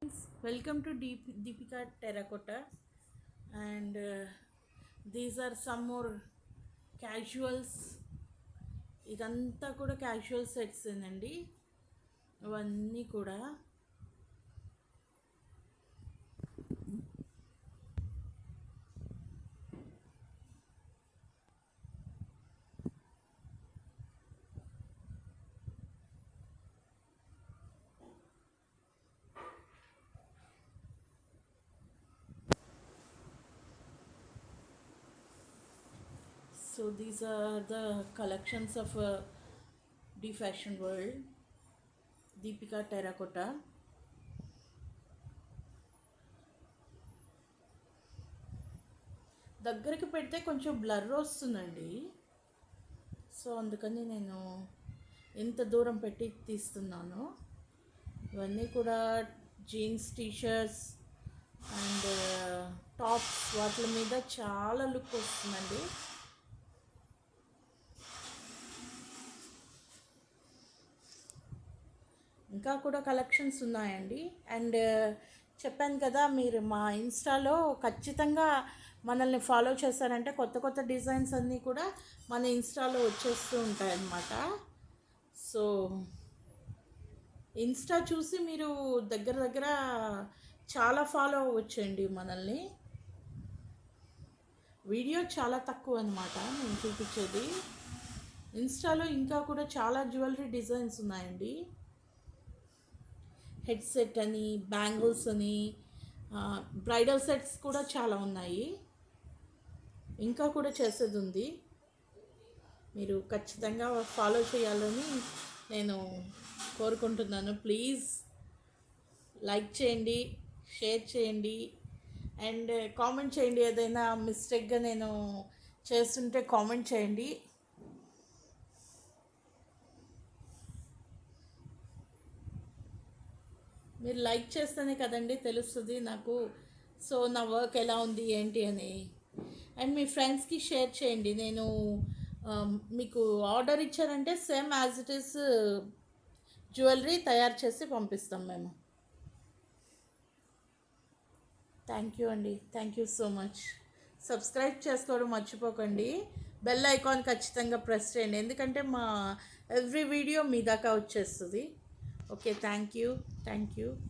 Welcome to Deepika Terracotta, and these are some more casuals. ఇదంతా కూడా casual sets ఏనండి. అవన్నీ కూడా so these are the collections of D Fashion World, Deepika Terracotta. దగ్గరికి పెడితే కొంచెం బ్లర్ వస్తుందండి, సో అందుకని నేను ఇంత దూరం పెట్టి తీస్తున్నాను. ఇవన్నీ కూడా జీన్స్, టీషర్ట్స్ అండ్ టాప్స్, వాటి మీద చాలా లుక్ వస్తుందండి. ఇంకా కూడా కలెక్షన్స్ ఉన్నాయండి. అండ్ చెప్పాను కదా, మీరు మా ఇన్స్టాలో ఖచ్చితంగా మనల్ని ఫాలో చేశారంటే కొత్త కొత్త డిజైన్స్ అన్నీ కూడా మన ఇన్స్టాలో వచ్చేస్తూ ఉంటాయన్నమాట. సో ఇన్స్టా చూసి మీరు దగ్గర దగ్గర చాలా ఫాలో అవ్వచ్చండి మనల్ని. వీడియో చాలా తక్కువ అనమాట నేను చూపించేది. ఇన్స్టాలో ఇంకా కూడా చాలా జ్యువెలరీ డిజైన్స్ ఉన్నాయండి. హెడ్సెట్ అని, బ్యాంగిల్స్ అని, బ్రైడల్ సెట్స్ కూడా చాలా ఉన్నాయి. ఇంకా కూడా చేసేది ఉంది. మీరు ఖచ్చితంగా ఫాలో చేయాలని నేను కోరుకుంటున్నాను. ప్లీజ్ లైక్ చేయండి, షేర్ చేయండి అండ్ కామెంట్ చేయండి. ఏదైనా మిస్టేక్గా నేను చేస్తుంటే కామెంట్ చేయండి. మీరు లైక్ చేస్తేనే కదండి తెలుస్తుంది నాకు, సో నా వర్క్ ఎలా ఉంది ఏంటి అని. అండ్ మీ ఫ్రెండ్స్కి షేర్ చేయండి. నేను మీకు ఆర్డర్ ఇచ్చారంటే same as it is jewellery తయారు చేసి పంపిస్తాం మేము. థ్యాంక్ యూ అండి, thank you so much. Subscribe చేసుకోవడం మర్చిపోకండి. బెల్ ఐకాన్ ఖచ్చితంగా ప్రెస్ చేయండి, ఎందుకంటే మా ఎవ్రీ వీడియో మీ దాకా వచ్చేస్తుంది. Okay, thank you.